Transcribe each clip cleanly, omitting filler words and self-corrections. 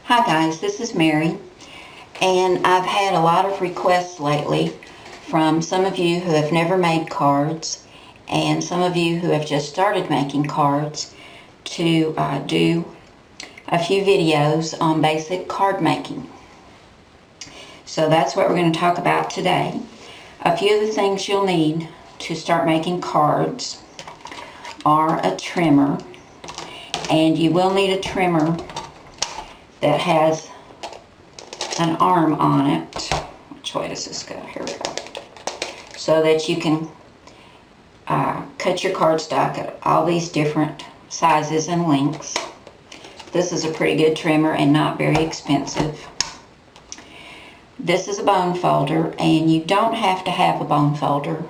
Hi guys, this is Mary, and I've had a lot of requests lately from some of you who have never made cards and some of you who have just started making cards to do a few videos on basic card making. So that's what we're going to talk about today. A few of the things you'll need to start making cards are a trimmer, and you will need a trimmer that has an arm on it. Which way does this go? Here we go. So that you can cut your cardstock at all these different sizes and lengths. This is a pretty good trimmer and not very expensive. This is a bone folder, and you don't have to have a bone folder.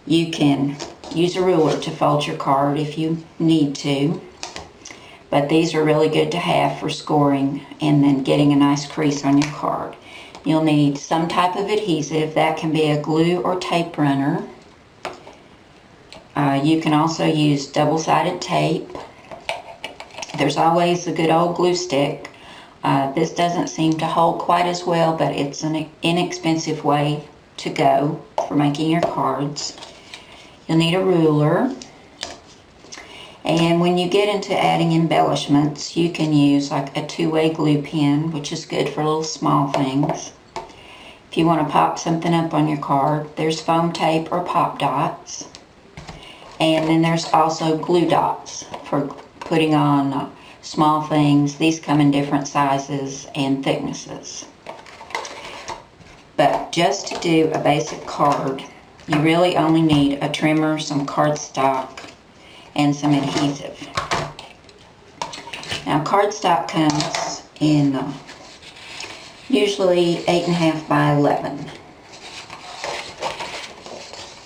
You can use a ruler to fold your card if you need to. But these are really good to have for scoring and then getting a nice crease on your card. You'll need some type of adhesive. That can be a glue or tape runner. You can also use double-sided tape. There's always a good old glue stick. This doesn't seem to hold quite as well, but it's an inexpensive way to go for making your cards. You'll need a ruler. And when you get into adding embellishments, you can use like a two-way glue pen, which is good for little small things. If you want to pop something up on your card, there's foam tape or pop dots. And then there's also glue dots for putting on small things. These come in different sizes and thicknesses. But just to do a basic card, you really only need a trimmer, some cardstock, and some adhesive. Now cardstock comes in usually 8.5 by 11.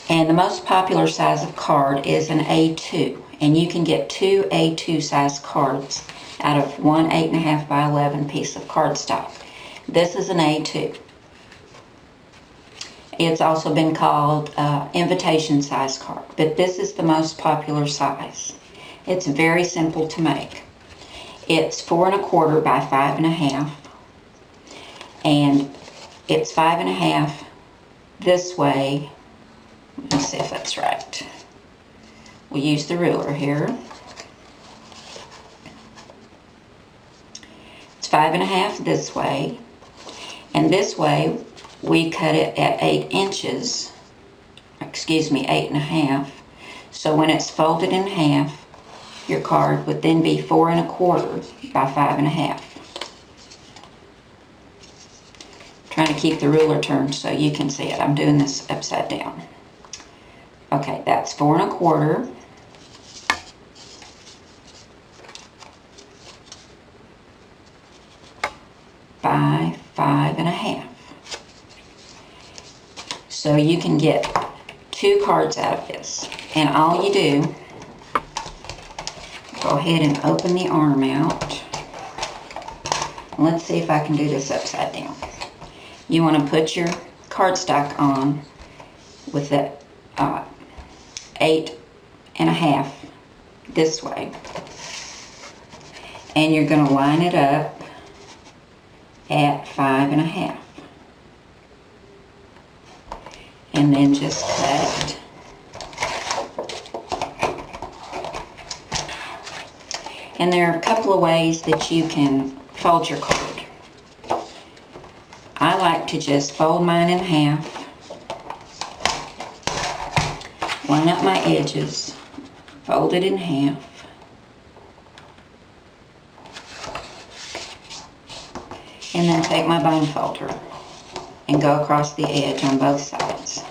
And the most popular size of card is an A2. And you can get two A2 size cards out of one 8.5 by 11 piece of cardstock. This is an A2. It's also been called invitation size card, but this is the most popular size. It's very simple to make. It's 4 1/4 by 5 1/2, and it's 5 1/2 this way. Let me see if that's right. We'll use the ruler here. It's 5 1/2 this way, and this way we cut it at 8 inches, 8 1/2. So when it's folded in half, your card would then be 4 1/4 by 5 1/2. Trying to keep the ruler turned so you can see it. I'm doing this upside down. Okay, that's 4 1/4. By 5 1/2. So you can get 2 cards out of this. And all you do, go ahead and open the arm out. Let's see if I can do this upside down. You want to put your cardstock on with the 8 1/2 this way. And you're going to line it up at 5 1/2. And then just cut. And there are a couple of ways that you can fold your card. I like to just fold mine in half, line up my edges, fold it in half, and then take my bone folder and go across the edge on both sides.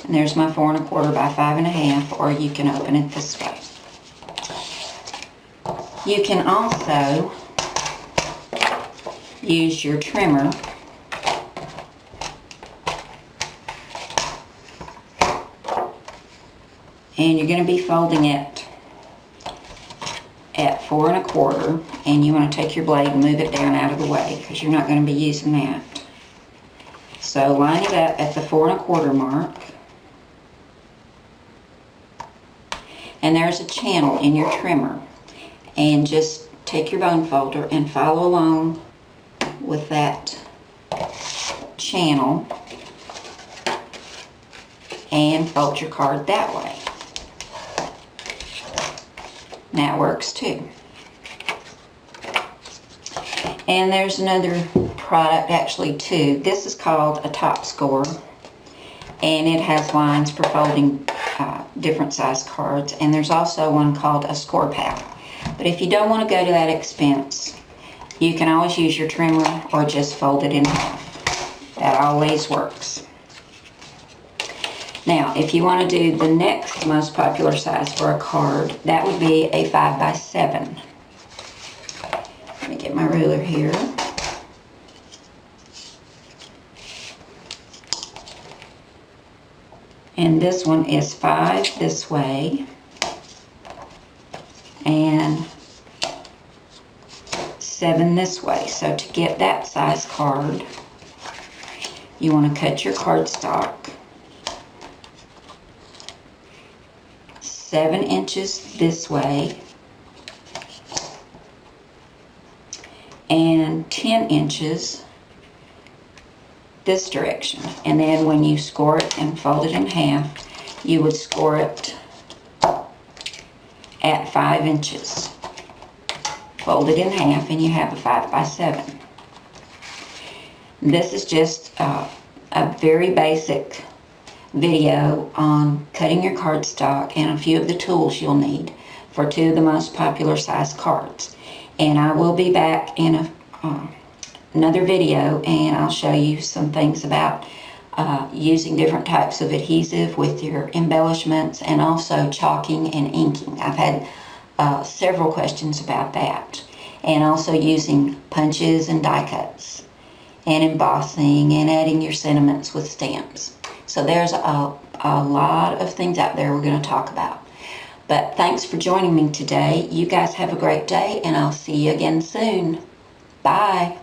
And there's my 4 1/4 by 5 1/2, or you can open it this way. You can also use your trimmer and you're going to be folding it at 4 1/4, and you want to take your blade and move it down out of the way because you're not going to be using that. So line it up at the 4 1/4 mark, and there's a channel in your trimmer, and just take your bone folder and follow along with that channel and fold your card that way. That works too. And there's another product, actually two. This is called a top score, and it has lines for folding different size cards. And there's also one called a score pal. But if you don't want to go to that expense, you can always use your trimmer or just fold it in half. That always works. Now, if you want to do the next most popular size for a card, that would be a 5x7. Let me get my ruler here. And this one is 5 this way and 7 this way. So to get that size card, you want to cut your cardstock 7 inches this way and 10 inches this direction. And then when you score it and fold it in half, you would score it at 5 inches. Fold it in half and you have a 5x7. This is just a very basic video on cutting your cardstock and a few of the tools you'll need for two of the most popular size cards. And I will be back in another video, and I'll show you some things about using different types of adhesive with your embellishments, and also chalking and inking. I've had several questions about that. And also using punches and die cuts and embossing and adding your sentiments with stamps. So there's a lot of things out there we're going to talk about. But thanks for joining me today. You guys have a great day, and I'll see you again soon. Bye.